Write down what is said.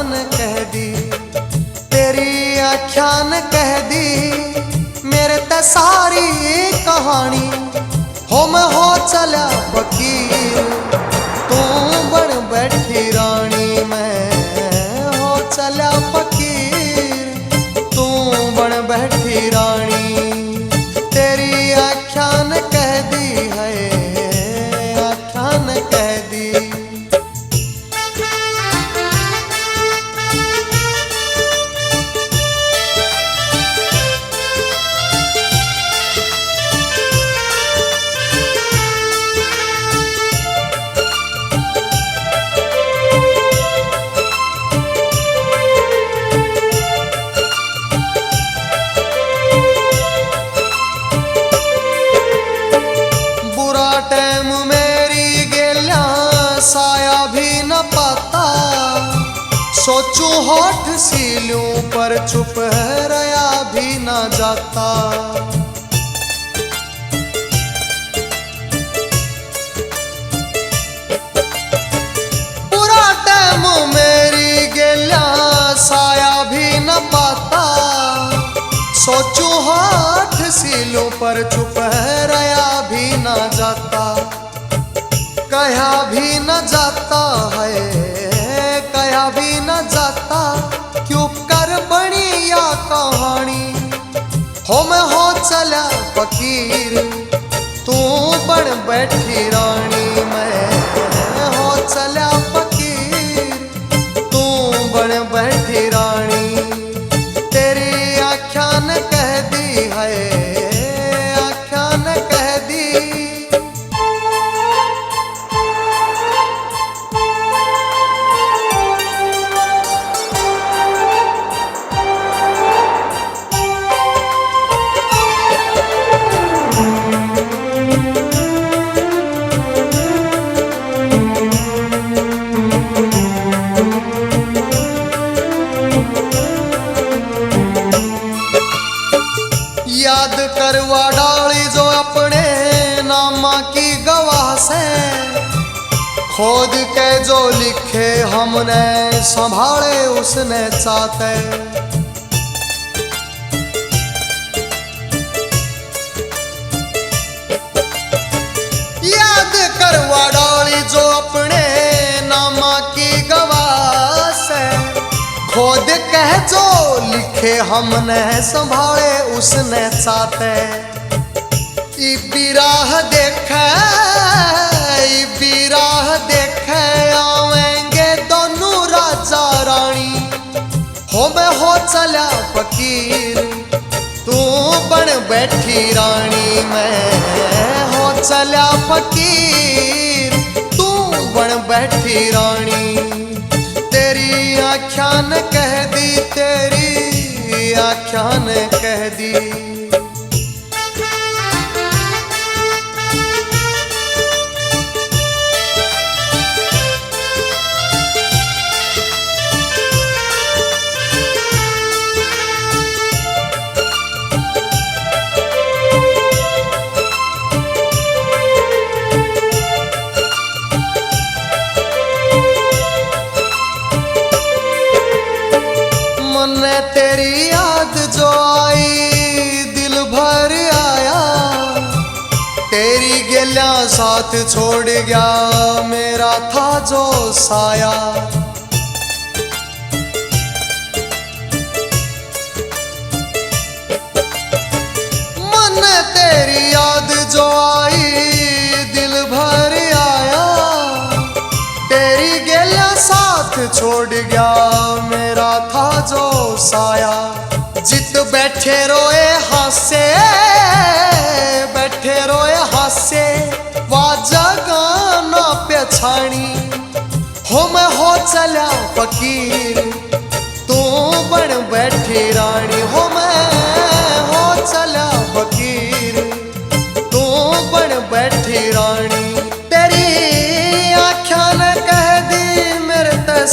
ने कह दी, तेरी आख्या ने कह दी मेरे ते सारी कहानी। हो मैं हो चला फकीर, तू बन बैठी रानी। मैं हो चला फकीर, तू बन बैठी रानी। तेरी आख्या ने कह दी है, आख्या ने कह दी। टाइम मेरी गेल्या साया भी न पाता, सोचूं होठ सीलूं पर चुप रहा भी न जाता। पूरा टाइम मेरी गेल्या साया भी न पाता, सोचूं होठ सीलूं पर चुप रहा भी न जाता। कहा भी न जाता है, कहा भी न जाता, क्यों कर बनी या कहानी। हो मैं हो चला फकीर, तू बन बैठी रानी। मैं हो चला फकीर, तू बन बैठी रानी। तेरी आख्या ने कह दी है, आख्या ने कह दी। याद करवा डाली जो अपने नामा की गवाह से, खोद के जो लिखे हमने संभाले उसने चाहते। याद करवा डाली जो अपने नामा की गवाह से, खोद कह जो लिखे हमने संभाले उसने चाहते। इबी राह देखे, इबी राह देखे आवेंगे दोनों राजा रानी। हो मैं हो चला फकीर, तू बन बैठी रानी। मैं हो चला फकीर, तू बन बैठी रानी। तेरी आख्या ने कह दी, तेरी आख्या ने कह दी। मन्ने तेरी याद जो आई दिल भर आया, तेरी गेल्या साथ छोड़ गया मेरा था जो साया। मन्ने तेरी याद जो आई दिल भर आया, तेरी गेल्या साथ छोड़ गया मेरा था जो साया। जित बैठे रोए हासे, बैठे रोए हासे, वाजा गाना पछाणी। हो मैं हो चला फकीर, तू बन बैठी रानी। हो मैं हो चला फकीर, तू बन बैठी रानी। तेरी आख्या ने कह दी मेरे ते